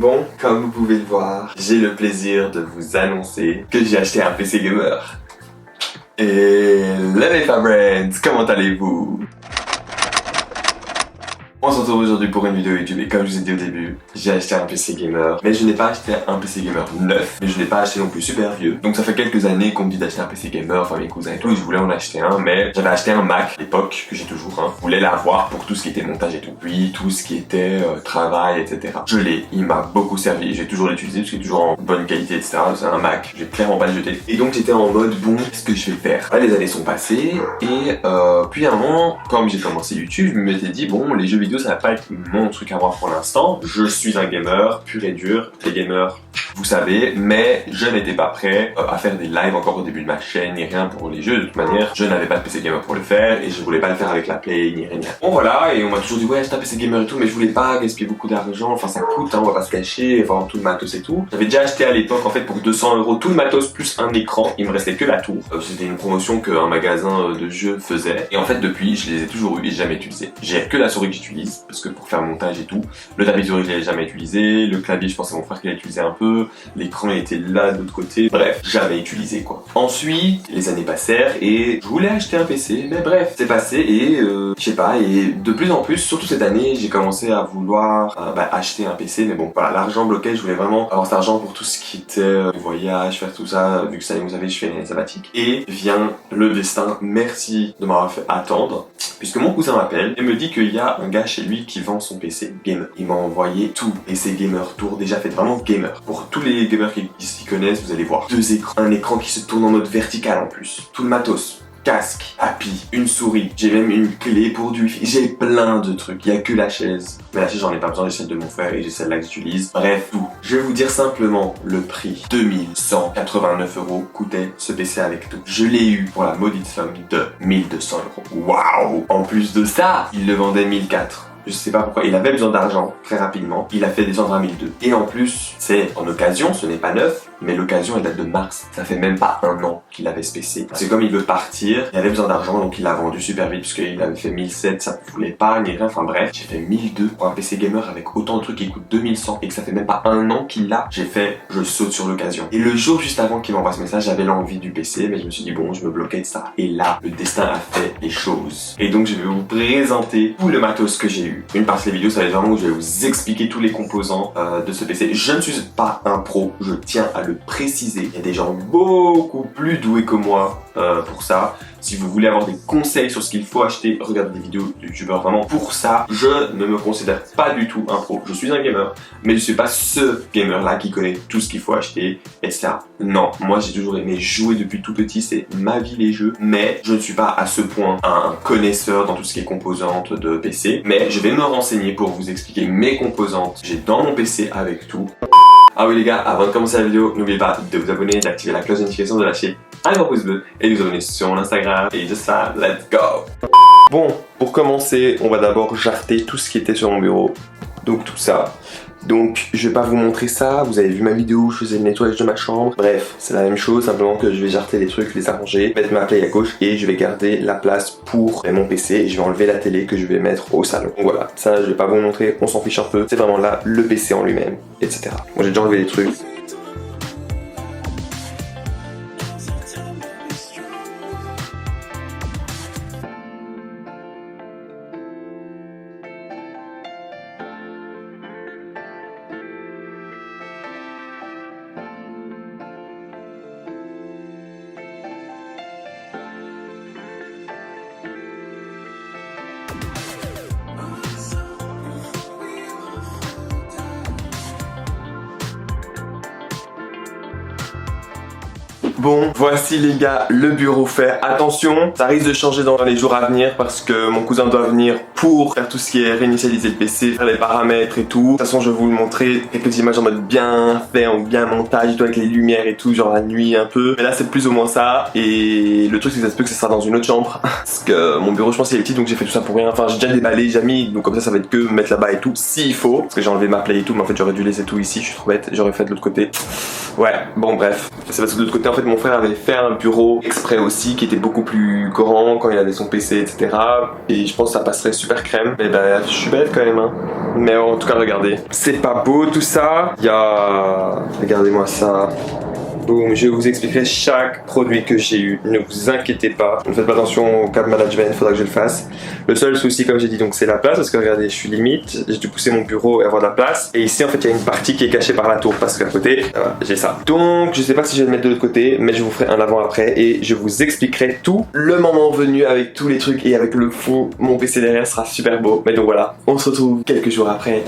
Bon, comme vous pouvez le voir, j'ai le plaisir de vous annoncer que j'ai acheté un PC gamer. Et les friends, comment allez-vous? On se retrouve aujourd'hui pour une vidéo YouTube et comme je vous ai dit au début, j'ai acheté un PC gamer. Mais je n'ai pas acheté un PC gamer neuf, mais je n'ai pas acheté non plus super vieux. Donc ça fait quelques années qu'on me dit d'acheter un PC gamer, enfin mes cousins et tout, et je voulais en acheter un, mais j'avais acheté un Mac à l'époque, que j'ai toujours un. Je voulais l'avoir pour tout ce qui était montage et tout. Puis tout ce qui était travail, etc. Je l'ai, il m'a beaucoup servi, j'ai toujours l'utilisé parce qu'il est toujours en bonne qualité, etc. C'est un Mac, j'ai clairement pas le jeter. Et donc j'étais en mode, bon, qu'est-ce que je vais faire? Là, les années sont passées, et puis à un moment, comme j'ai commencé YouTube, je me m'étais dit, bon, les jeux vidéo ça va pas être mon truc à moi pour l'instant. Je suis un gamer pur et dur, les gamers vous savez, mais je n'étais pas prêt à faire des lives encore au début de ma chaîne ni rien pour les jeux. De toute manière, je n'avais pas de PC gamer pour le faire et je voulais pas le faire avec la Play ni rien. Bon voilà, et on m'a toujours dit ouais achète un PC gamer et tout, mais je voulais pas gaspiller beaucoup d'argent, enfin ça coûte, hein, on va pas se cacher, avoir tout le matos et tout. J'avais déjà acheté à l'époque en fait pour 200 € tout le matos plus un écran, il me restait que la tour. C'était une promotion qu'un magasin de jeux faisait et en fait depuis je les ai toujours eu et jamais utilisé. J'ai que la souris que j'utilise parce que pour faire le montage et tout, le tapis de souris je l'ai jamais utilisé, le clavier je pense c'est mon frère qui l'a utilisé un peu, l'écran était là de l'autre côté, bref, jamais utilisé quoi. Ensuite, les années passèrent et je voulais acheter un PC, mais bref, c'est passé et je sais pas, et de plus en plus, surtout cette année, j'ai commencé à vouloir acheter un PC, mais bon, voilà, l'argent bloquait, je voulais vraiment avoir cet argent pour tout ce qui était voyage, faire tout ça, vu que ça, vous savez, je fais une année sabbatique. Et vient le destin, merci de m'avoir fait attendre, puisque mon cousin m'appelle et me dit qu'il y a un gars chez lui qui vend son PC gamer. Il m'a envoyé tout, PC gamer tour, déjà fait vraiment gamer. Pour tous les gamers qui s'y connaissent, vous allez voir deux écrans, un écran qui se tourne en mode vertical en plus, tout le matos, casque, appui, une souris, j'ai même une clé pour du wifi, j'ai plein de trucs, il y a que la chaise, mais la chaise j'en ai pas besoin, j'ai celle de mon frère et j'ai celle-là que j'utilise, bref tout. Je vais vous dire simplement le prix, 2189 € coûtait ce PC avec tout. Je l'ai eu pour la maudite somme de 1200 €. Waouh! En plus de ça, il le vendait 1004. Je sais pas pourquoi, il avait besoin d'argent très rapidement, il a fait descendre à 1002. Et en plus, c'est en occasion, ce n'est pas neuf, mais l'occasion elle date de mars, ça fait même pas un an qu'il avait ce PC. C'est comme il veut partir, il avait besoin d'argent donc il l'a vendu super vite puisqu'il avait fait 1007, ça ne voulait pas ni rien, enfin bref. J'ai fait 1002 pour un PC gamer avec autant de trucs qui coûtent 2100 et que ça fait même pas un an qu'il l'a. J'ai fait, je saute sur l'occasion. Et le jour juste avant qu'il m'envoie ce message, j'avais l'envie du PC, mais je me suis dit bon, je me bloquais de ça. Et là, le destin a fait les choses. Et donc je vais vous présenter tout le matos que j'ai eu. Une partie des vidéos, ça va être vraiment où je vais vous expliquer tous les composants de ce PC. Je ne suis pas un pro, je tiens à le préciser. Il y a des gens beaucoup plus doués que moi pour ça. Si vous voulez avoir des conseils sur ce qu'il faut acheter, regardez des vidéos de youtubeurs vraiment pour ça. Je ne me considère pas du tout un pro. Je suis un gamer, mais je suis pas ce gamer là qui connaît tout ce qu'il faut acheter, etc. Non, moi j'ai toujours aimé jouer depuis tout petit, c'est ma vie les jeux, mais je ne suis pas à ce point un connaisseur dans tout ce qui est composantes de PC. Mais je vais me renseigner pour vous expliquer mes composantes. J'ai dans mon PC avec tout. Ah oui les gars, avant de commencer la vidéo, n'oubliez pas de vous abonner, d'activer la cloche de notification, de lâcher un gros pouce bleu et de vous abonner sur mon Instagram. Et juste ça, let's go! Bon, pour commencer, on va d'abord jarter tout ce qui était sur mon bureau. Donc tout ça. Donc je vais pas vous montrer ça, vous avez vu ma vidéo où je faisais le nettoyage de ma chambre. Bref, c'est la même chose, simplement que je vais jarter les trucs, les arranger, mettre ma play à gauche et je vais garder la place pour mon PC et je vais enlever la télé que je vais mettre au salon. Donc voilà, ça je vais pas vous montrer, on s'en fiche un peu, c'est vraiment là le PC en lui-même, etc. Moi j'ai déjà enlevé les trucs. Bon, voici les gars, le bureau fait. Attention, ça risque de changer dans les jours à venir parce que mon cousin doit venir pour faire tout ce qui est réinitialiser le PC, faire les paramètres et tout. De toute façon, je vais vous le montrer, quelques images en mode bien fait, en bien montage, avec les lumières et tout, genre la nuit un peu. Mais là, c'est plus ou moins ça. Et le truc, c'est que ça se peut que ça sera dans une autre chambre. Parce que mon bureau, je pense, il est petit, donc j'ai fait tout ça pour rien. Enfin, j'ai déjà déballé, j'ai mis, donc comme ça va être que me mettre là-bas et tout, s'il faut. Parce que j'ai enlevé ma play et tout, mais en fait, j'aurais dû laisser tout ici, je suis trop bête. J'aurais fait de l'autre côté. Ouais, bon, bref. C'est parce que de l'autre côté, en fait, mon frère avait fait un bureau exprès aussi, qui était beaucoup plus grand quand il avait son PC, etc. Et je pense que ça passerait super crème. Mais bah, je suis bête quand même, hein. Mais en tout cas, regardez. C'est pas beau tout ça. Il y a... Regardez-moi ça. Boum, je vous expliquerai chaque produit que j'ai eu. Ne vous inquiétez pas. Ne faites pas attention au câble management, il faudra que je le fasse. Le seul souci, comme j'ai dit, donc c'est la place. Parce que regardez, je suis limite. J'ai dû pousser mon bureau et avoir de la place. Et ici, en fait, il y a une partie qui est cachée par la tour. Parce qu'à côté, j'ai ça. Donc, je sais pas si je vais le mettre de l'autre côté. Mais je vous ferai un avant-après. Et je vous expliquerai tout le moment venu avec tous les trucs. Et avec le fond, mon PC derrière sera super beau. Mais donc voilà, on se retrouve quelques jours après.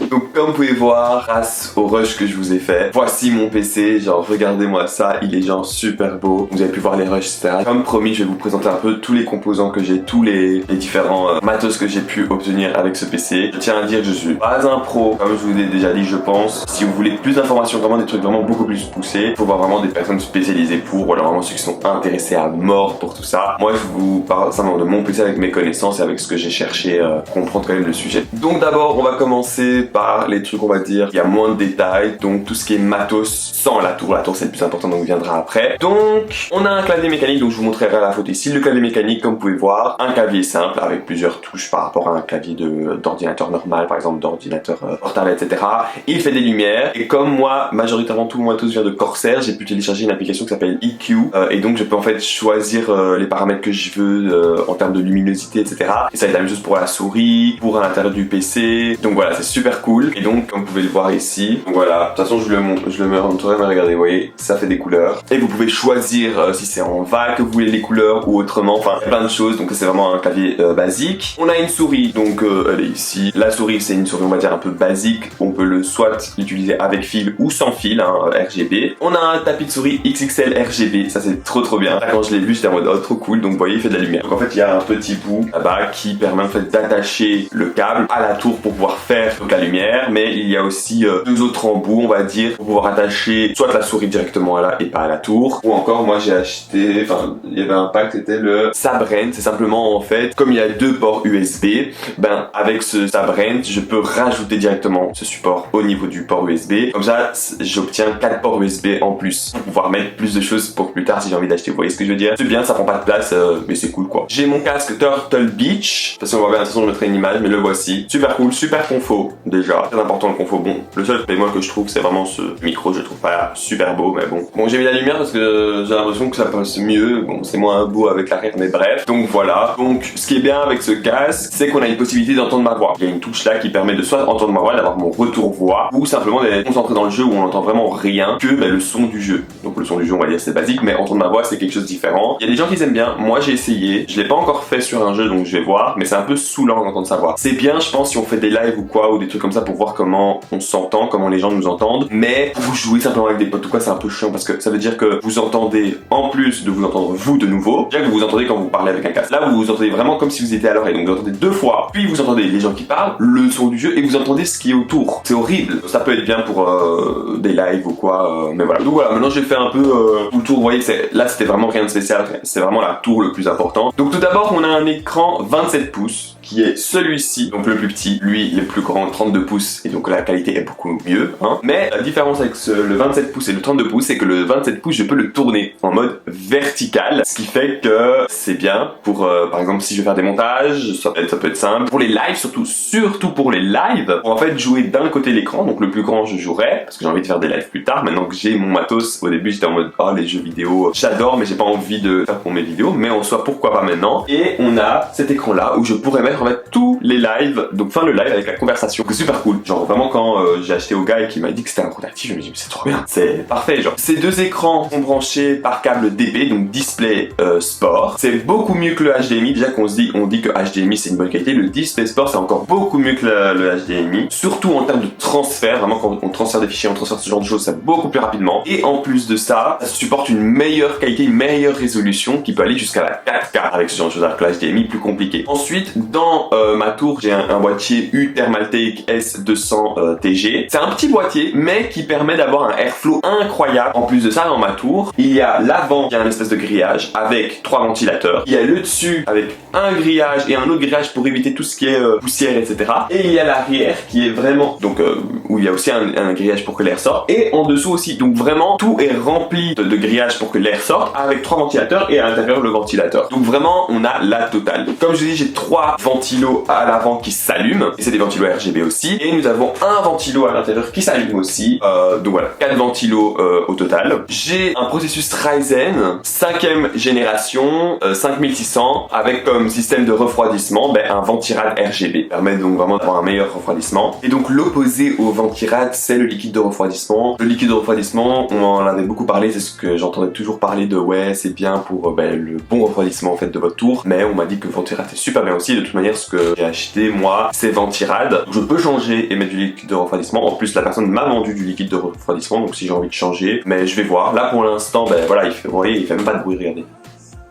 Donc comme vous pouvez voir, grâce au rush que je vous ai fait, voici mon PC, genre regardez-moi ça, il est genre super beau. Vous avez pu voir les rushs, etc. Comme promis, je vais vous présenter un peu tous les composants que j'ai, tous les différents matos que j'ai pu obtenir avec ce PC. Je tiens à dire que je suis pas un pro, comme je vous l'ai déjà dit, je pense. Si vous voulez plus d'informations, vraiment des trucs vraiment beaucoup plus poussés, il faut voir vraiment des personnes spécialisées pour, ou alors vraiment ceux qui sont intéressés à mort pour tout ça. Moi, je vous parle simplement de mon PC avec mes connaissances et avec ce que j'ai cherché comprendre quand même le sujet. Donc d'abord, on va commencer par les trucs, on va dire, il y a moins de détails, donc tout ce qui est matos sans la tour c'est le plus important, donc viendra après. Donc on a un clavier mécanique, donc je vous montrerai à la photo ici le clavier mécanique, comme vous pouvez voir, un clavier simple avec plusieurs touches par rapport à un clavier d'ordinateur normal, par exemple d'ordinateur portable, etc. Il fait des lumières, et comme moi, majoritairement tout mon matos vient de Corsair, j'ai pu télécharger une application qui s'appelle EQ, et donc je peux en fait choisir les paramètres que je veux en termes de luminosité, etc. Et ça va être la même chose pour la souris, pour l'intérieur du PC, donc voilà, c'est super cool. Et donc comme vous pouvez le voir ici, donc voilà, de toute façon je le montrerai, mais regardez, vous voyez, ça fait des couleurs. Et vous pouvez choisir si c'est en VAC que vous voulez les couleurs ou autrement, enfin plein de choses, donc c'est vraiment un clavier basique. On a une souris, donc elle est ici. La souris c'est une souris on va dire un peu basique, on peut soit l'utiliser avec fil ou sans fil, hein, RGB. On a un tapis de souris XXL RGB, ça c'est trop bien. Là, quand je l'ai vu j'étais en mode oh trop cool, donc vous voyez il fait de la lumière. Donc en fait il y a un petit bout là-bas qui permet en fait d'attacher le câble à la tour pour pouvoir faire donc la lumière, mais il y a aussi deux autres embouts on va dire pour pouvoir attacher soit la souris directement à la et pas à la tour, ou encore moi j'ai acheté, enfin il y avait un pack, c'était le Sabrent. C'est simplement en fait comme il y a deux ports USB, ben avec ce Sabrent je peux rajouter directement ce support au niveau du port USB, comme ça j'obtiens 4 ports USB en plus pour pouvoir mettre plus de choses pour plus tard si j'ai envie d'acheter. Vous voyez ce que je veux dire? C'est bien, ça prend pas de place mais c'est cool quoi. J'ai mon casque Turtle Beach, parce qu'on va bien, de toute façon je mettrai une image, mais le voici, super cool, super confort déjà, très important le confort. Bon, le seul bémol que je trouve c'est vraiment ce micro, je trouve pas super beau, mais bon j'ai mis la lumière parce que j'ai l'impression que ça passe mieux. Bon, c'est moins beau avec l'arrière, mais bref, donc voilà. Donc ce qui est bien avec ce casque, c'est qu'on a une possibilité d'entendre ma voix. Il y a une touche là qui permet de soit entendre ma voix, d'avoir mon retour voix, ou simplement d'être concentré dans le jeu où on n'entend vraiment rien que le son du jeu. Donc le son du jeu on va dire c'est basique, mais entendre ma voix c'est quelque chose de différent. Il y a des gens qui aiment bien, moi j'ai essayé, je l'ai pas encore fait sur un jeu donc je vais voir, mais c'est un peu saoulant d'entendre sa voix. C'est bien je pense si on fait des lives ou quoi, ou des trucs comme ça pour voir comment on s'entend, comment les gens nous entendent, mais vous jouez simplement avec des potes ou quoi c'est un peu chiant parce que ça veut dire que vous entendez en plus de vous entendre vous de nouveau, déjà que vous entendez quand vous parlez avec un casque. Là vous vous entendez vraiment comme si vous étiez à l'oreille, donc vous entendez deux fois, puis vous entendez les gens qui parlent, le son du jeu et vous entendez ce qui est autour. C'est horrible. Ça peut être bien pour des lives ou quoi, mais voilà. Donc voilà, maintenant j'ai fait un peu tout le tour, vous voyez, là c'était vraiment rien de spécial, c'est vraiment la tour le plus important. Donc tout d'abord on a un écran 27 pouces qui est celui-ci, donc le plus petit, lui le plus grand 32 pouces, et donc la qualité est beaucoup mieux, hein. Mais la différence avec le 27 pouces et le 32 pouces, c'est que le 27 pouces je peux le tourner en mode vertical, ce qui fait que c'est bien pour, par exemple si je veux faire des montages, ça peut être simple. Pour les lives, surtout pour les lives, pour en fait jouer d'un côté l'écran, donc le plus grand je jouerai, parce que j'ai envie de faire des lives plus tard, maintenant que j'ai mon matos. Au début j'étais en mode, oh les jeux vidéo, j'adore mais j'ai pas envie de faire pour mes vidéos, mais en soi pourquoi pas maintenant. Et on a cet écran là où je pourrais mettre en fait tous les lives, donc fin le live avec la conversation, c'est super cool. Genre vraiment quand j'ai acheté au gars et qui m'a dit que c'était un compte actif, je me dis mais c'est trop bien, c'est parfait genre. Ces deux écrans sont branchés par câble DP, donc display sport. C'est beaucoup mieux que le HDMI, déjà qu'on dit que HDMI c'est une bonne qualité, le display sport c'est encore beaucoup mieux que le HDMI, surtout en termes de transfert, vraiment quand on transfère des fichiers, on transfère ce genre de choses, ça beaucoup plus rapidement. Et en plus de ça, ça supporte une meilleure qualité, une meilleure résolution qui peut aller jusqu'à la 4K avec ce genre de choses, alors que le HDMI plus compliqué. Ensuite, dans ma tour, j'ai un boîtier U Thermaltake S200 200 TG. C'est un petit boîtier, mais qui permet d'avoir un airflow incroyable. En plus de ça, dans ma tour, il y a l'avant qui a un espèce de grillage avec 3 ventilateurs. Il y a le dessus avec un grillage et un autre grillage pour éviter tout ce qui est poussière, etc. Et il y a l'arrière qui est vraiment, donc où il y a aussi un grillage pour que l'air sorte. Et en dessous aussi, donc vraiment tout est rempli de grillage pour que l'air sorte avec 3 ventilateurs et à l'intérieur le ventilateur. Donc vraiment, on a la totale. Donc, comme je vous dis, j'ai 3 ventilos à l'avant qui s'allument et c'est des ventilos RGB aussi. Et nous avons un ventilo à l'intérieur qui s'allume aussi. Donc voilà, 4 ventilos au total. J'ai un processus Ryzen 5e génération 5600 avec comme système de refroidissement un ventirad RGB. Ça permet donc vraiment d'avoir un meilleur refroidissement. Et donc l'opposé au ventirad, c'est le liquide de refroidissement. Le liquide de refroidissement, on en avait beaucoup parlé, c'est ce que j'entendais toujours parler de ouais, c'est bien pour le bon refroidissement en fait de votre tour. Mais on m'a dit que le ventirad c'est super bien aussi. De toute manière, ce que j'ai acheté moi, c'est ventirad. Je peux changer et mettre du liquide de refroidissement. En plus, la personne m'a vendu du liquide de refroidissement, donc si j'ai envie de changer, mais je vais voir. Là pour l'instant, voilà, vous voyez, il fait même pas de bruit, regardez.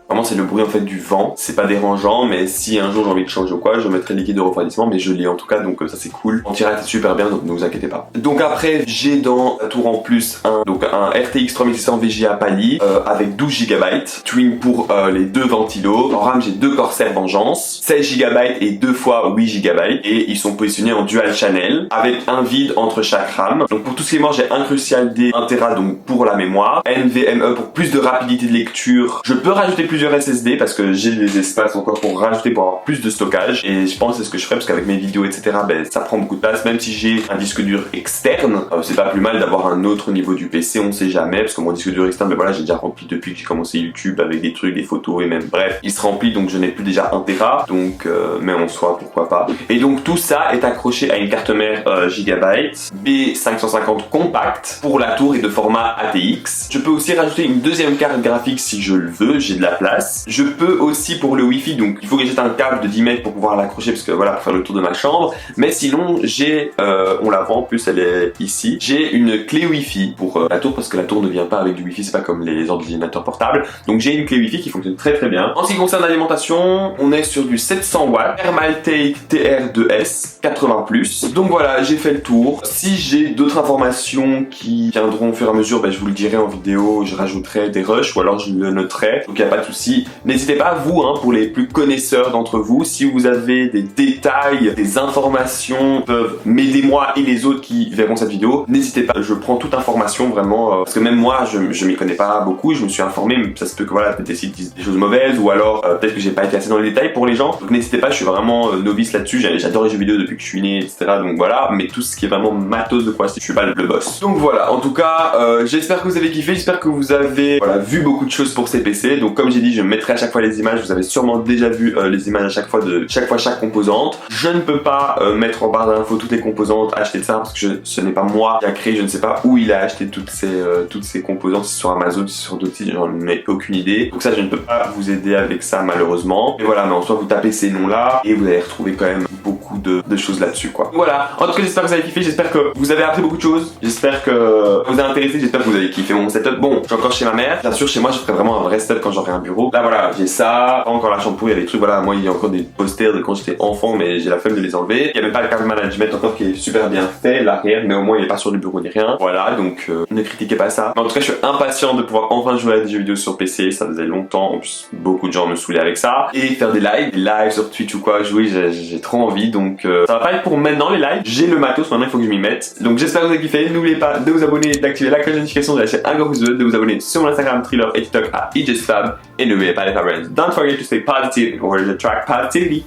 Vraiment c'est le bruit en fait du vent, c'est pas dérangeant, mais si un jour j'ai envie de changer ou quoi, je mettrai le liquide de refroidissement, mais je l'ai en tout cas, donc ça c'est cool. Ventirad c'est super bien, donc ne vous inquiétez pas. Donc après j'ai dans la tour en plus un RTX 3600 VGA Pali avec 12 Go, twin pour les 2 ventilos. En RAM j'ai 2 Corsair Vengeance, 16 Go et 2 fois 8 Go, et ils sont positionnés en dual channel avec un vide entre chaque RAM. Donc pour tout ce qui est mort, j'ai un Crucial D 1 Tera donc pour la mémoire, NVMe pour plus de rapidité de lecture. Je peux rajouter plusieurs SSD parce que j'ai des espaces encore pour rajouter pour avoir plus de stockage, et je pense que c'est ce que je ferai parce qu'avec mes vidéos etc ça prend beaucoup de place. Même si j'ai un disque dur externe, c'est pas plus mal d'avoir un autre niveau du PC, on sait jamais, parce que mon disque dur externe voilà, j'ai déjà rempli depuis que j'ai commencé YouTube avec des trucs, des photos et même bref, il se remplit, donc je n'ai plus déjà 1 Tera, donc mais en soi pourquoi pas. Et donc tout ça est accroché à une carte mère Gigabyte B550 compact pour la tour et de format ATX. Je peux aussi rajouter une deuxième carte graphique si je le veux, j'ai de la place. Je peux aussi pour le Wi-Fi, donc il faut que j'achète un câble de 10 mètres pour pouvoir l'accrocher parce que voilà, pour faire le tour de ma chambre. Mais sinon j'ai, on la vend, en plus elle est ici, j'ai une clé Wi-Fi pour la tour parce que la tour ne vient pas avec du Wi-Fi, c'est pas comme les ordinateurs portables. Donc j'ai une clé Wi-Fi qui fonctionne très très bien. En ce qui concerne l'alimentation, on est sur du 700 watts, Thermaltake TR2S 80+. Donc voilà, j'ai fait le tour. Si j'ai d'autres informations qui viendront au fur et à mesure, je vous le dirai en vidéo, je rajouterai des rushs ou alors je le noterai. Donc il n'y a pas de souci. N'hésitez pas, vous, pour les plus connaisseurs d'entre vous, si vous avez des détails, des informations peuvent m'aider moi et les autres qui verront cette vidéo, n'hésitez pas, je prends toute information vraiment, parce que même moi, je m'y connais pas beaucoup, je me suis informé, mais ça se peut que voilà, peut-être des sites disent des choses mauvaises, ou alors peut-être que j'ai pas été assez dans les détails pour les gens, donc n'hésitez pas, je suis vraiment novice là-dessus, j'adore les jeux vidéo depuis que je suis né, etc. Donc voilà, mais tout ce qui est vraiment matos de quoi, je suis pas le boss. Donc voilà, en tout cas, j'espère que vous avez kiffé, j'espère que vous avez vu beaucoup de choses pour ces PC, donc comme j'ai dit, je mettrai à chaque fois les images, vous avez sûrement déjà vu les images à chaque fois de chaque composante. Je ne peux pas mettre en barre d'infos toutes les composantes achetées de ça parce que ce n'est pas moi qui a créé, je ne sais pas où il a acheté toutes ces composantes, si c'est sur Amazon, si c'est sur d'autres sites, j'en ai aucune idée. Donc ça, je ne peux pas vous aider avec ça malheureusement. Mais voilà, mais en soi, vous tapez ces noms-là et vous allez retrouver quand même beaucoup de choses là-dessus quoi. Voilà, en tout cas j'espère que vous avez kiffé, j'espère que vous avez appris beaucoup de choses, j'espère que vous avez intéressé, j'espère que vous avez kiffé mon setup. Bon, je suis encore chez ma mère, bien sûr chez moi je ferai vraiment un vrai setup quand j'aurai un bureau. Là voilà, j'ai ça, pas encore la chambre pourrie, il y a des trucs, voilà, moi il y a encore des posters de quand j'étais enfant mais j'ai la flemme de les enlever. Il y a même pas le câble management encore qui est super bien fait, l'arrière, mais au moins il est pas sur le bureau ni rien. Voilà, donc ne critiquez pas ça. Mais en tout cas je suis impatient de pouvoir enfin jouer à des jeux vidéo sur PC, ça faisait longtemps, en plus beaucoup de gens me saoulaient avec ça. Et faire des lives sur Twitch ou quoi, jouer, j'ai trop envie, donc ça va pas être pour maintenant les lives, j'ai le matos, maintenant il faut que je m'y mette. Donc j'espère que vous avez kiffé, n'oubliez pas de vous abonner, d'activer la cloche de notification, de lâcher un gros pouce bleu, de vous abonner sur mon Instagram, Thriller et TikTok à EJSFab, et n'oubliez pas les Fabrens. Don't forget to stay positive in order to attract positivity.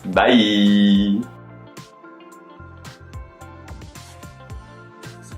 Bye.